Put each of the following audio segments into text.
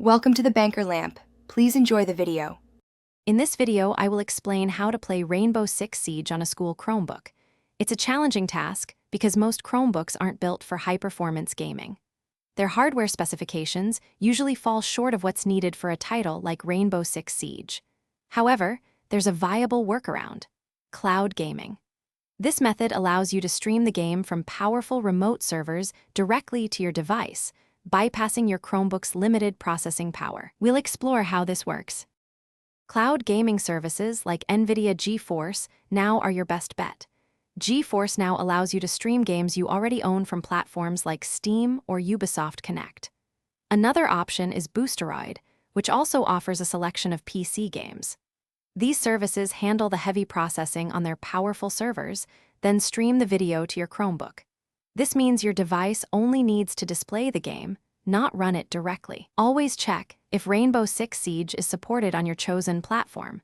Welcome to the Banker Lamp. Please enjoy the video. In this video, I will explain how to play Rainbow Six Siege on a school Chromebook. It's a challenging task because most Chromebooks aren't built for high-performance gaming. Their hardware specifications usually fall short of what's needed for a title like Rainbow Six Siege. However, there's a viable workaround: cloud gaming. This method allows you to stream the game from powerful remote servers directly to your device, bypassing your Chromebook's limited processing power. We'll explore how this works. Cloud gaming services like NVIDIA GeForce Now are your best bet. GeForce Now allows you to stream games you already own from platforms like Steam or Ubisoft Connect. Another option is Boosteroid, which also offers a selection of PC games. These services handle the heavy processing on their powerful servers, then stream the video to your Chromebook. This means your device only needs to display the game, not run it directly. Always check if Rainbow Six Siege is supported on your chosen platform.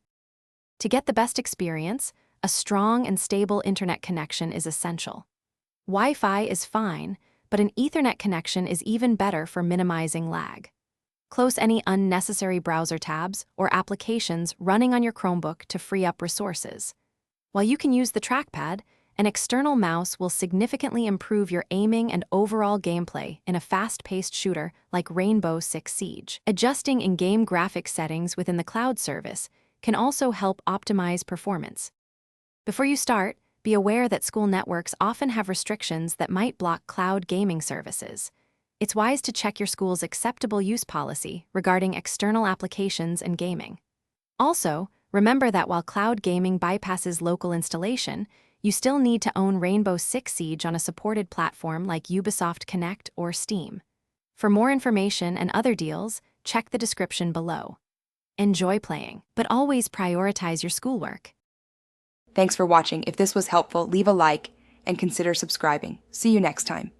To get the best experience, a strong and stable internet connection is essential. Wi-Fi is fine, but an Ethernet connection is even better for minimizing lag. Close any unnecessary browser tabs or applications running on your Chromebook to free up resources. While you can use the trackpad, an external mouse will significantly improve your aiming and overall gameplay in a fast-paced shooter like Rainbow Six Siege. Adjusting in-game graphics settings within the cloud service can also help optimize performance. Before you start, be aware that school networks often have restrictions that might block cloud gaming services. It's wise to check your school's acceptable use policy regarding external applications and gaming. Also, remember that while cloud gaming bypasses local installation, you still need to own Rainbow Six Siege on a supported platform like Ubisoft Connect or Steam. For more information and other deals, check the description below. Enjoy playing, but always prioritize your schoolwork. Thanks for watching. If this was helpful, leave a like and consider subscribing. See you next time.